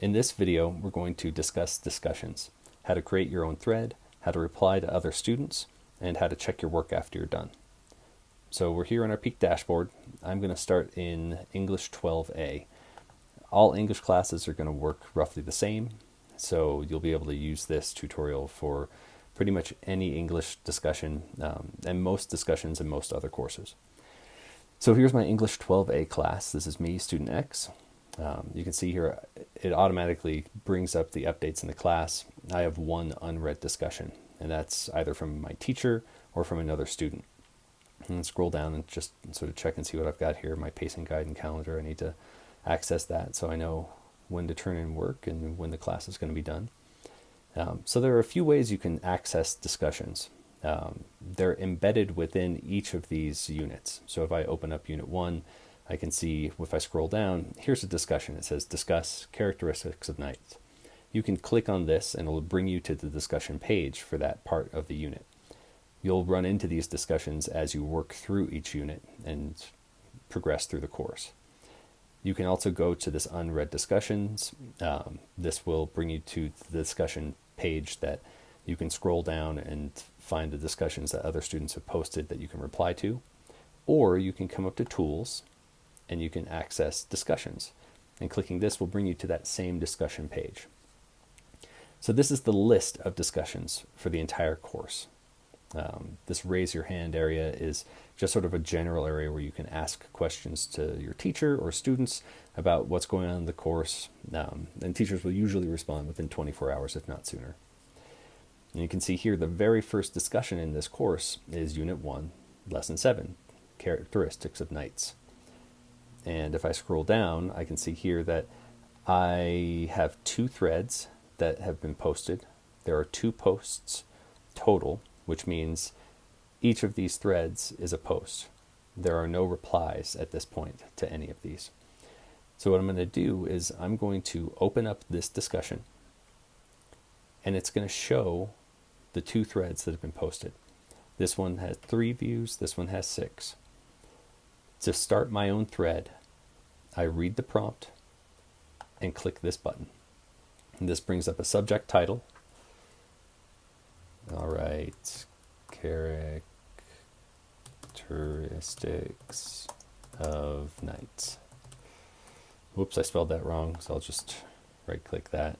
In this video, we're going to discuss discussions, how to create your own thread, how to reply to other students, and how to check your work after you're done. So we're here on our Peak dashboard. I'm going to start in English 12A. All English classes are going to work roughly the same, so you'll be able to use this tutorial for pretty much any English discussion and most discussions in most other courses. So here's my English 12A class. This is me, student X. You can see here it automatically brings up the updates in the class. I have one unread discussion, and that's either from my teacher or from another student. And scroll down and just sort of check and see what I've got here, my pacing guide and calendar. I need to access that so I know when to turn in work and when the class is going to be done. So there are a few ways you can access discussions. They're embedded within each of these units. So if I open up Unit 1, I can see if I scroll down, here's a discussion. It says Discuss Characteristics of Knights. You can click on this and it'll bring you to the discussion page for that part of the unit. You'll run into these discussions as you work through each unit and progress through the course. You can also go to this Unread Discussions. This will bring you to the discussion page that you can scroll down and find the discussions that other students have posted that you can reply to. Or you can come up to Tools and you can access discussions. And clicking this will bring you to that same discussion page. So this is the list of discussions for the entire course. This raise your hand area is just sort of a general area where you can ask questions to your teacher or students about what's going on in the course. And teachers will usually respond within 24 hours, if not sooner. And you can see here the very first discussion in this course is Unit 1, Lesson 7, Characteristics of Knights. And if I scroll down, I can see here that I have 2 threads that have been posted. There are 2 posts total, which means each of these threads is a post. There are no replies at this point to any of these. So what I'm going to do is I'm going to open up this discussion, and it's going to show the 2 threads that have been posted. This one has 3 views, this one has 6. To start my own thread, I read the prompt and click this button. And this brings up a subject title. All right, characteristics of knights. Whoops, I spelled that wrong, so I'll just right-click that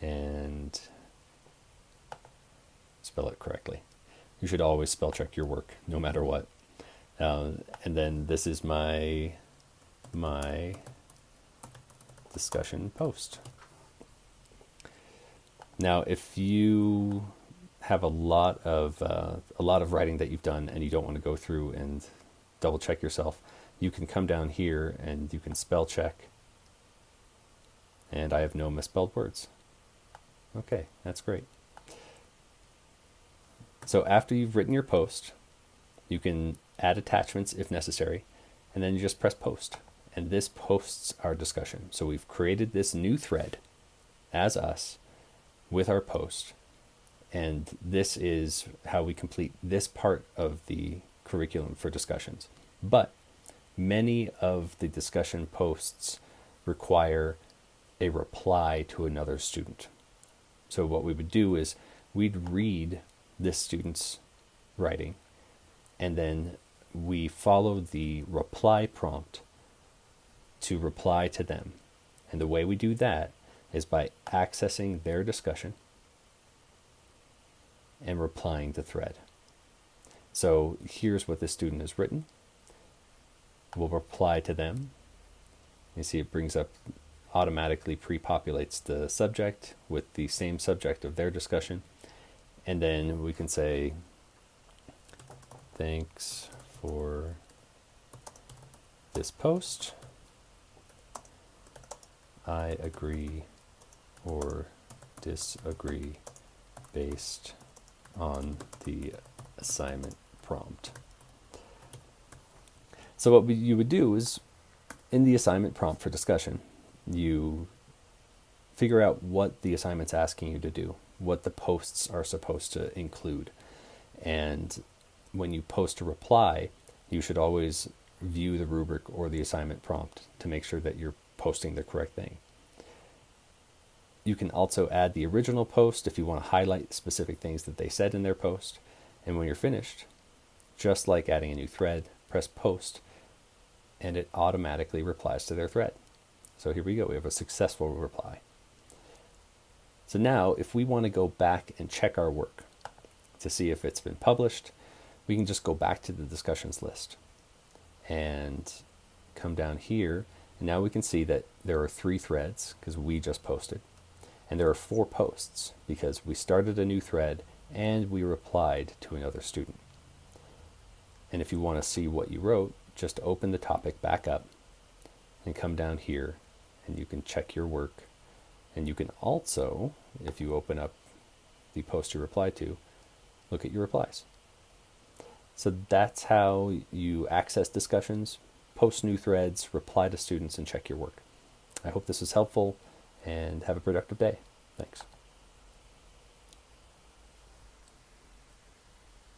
and spell it correctly. You should always spell check your work, no matter what. And then this is my discussion post. Now, if you have a lot of writing that you've done and you don't want to go through and double check yourself, you can come down here and you can spell check. And I have no misspelled words. Okay, that's great. So after you've written your post, you can add attachments if necessary, and then you just press post. And this posts our discussion. So we've created this new thread as us with our post. And this is how we complete this part of the curriculum for discussions. But many of the discussion posts require a reply to another student. So what we would do is we'd read this student's writing, and then we follow the reply prompt to reply to them. And the way we do that is by accessing their discussion and replying to thread. So here's what the student has written. We'll reply to them. You see it brings up, automatically pre-populates the subject with the same subject of their discussion. And then we can say, thanks for this post. I agree or disagree based on the assignment prompt. So what you would do is, in the assignment prompt for discussion, you figure out what the assignment's asking you to do, what the posts are supposed to include. And when you post a reply, you should always view the rubric or the assignment prompt to make sure that you're posting the correct thing. You can also add the original post if you want to highlight specific things that they said in their post. And when you're finished, just like adding a new thread, press post, and it automatically replies to their thread. So here we go, we have a successful reply. So now if we want to go back and check our work to see if it's been published, we can just go back to the discussions list and come down here. And now we can see that there are 3 threads because we just posted. And there are 4 posts because we started a new thread and we replied to another student. And if you want to see what you wrote, just open the topic back up and come down here and you can check your work. And you can also, if you open up the post you replied to, look at your replies. So that's how you access discussions, post new threads, reply to students, and check your work. I hope this was helpful, and have a productive day. Thanks.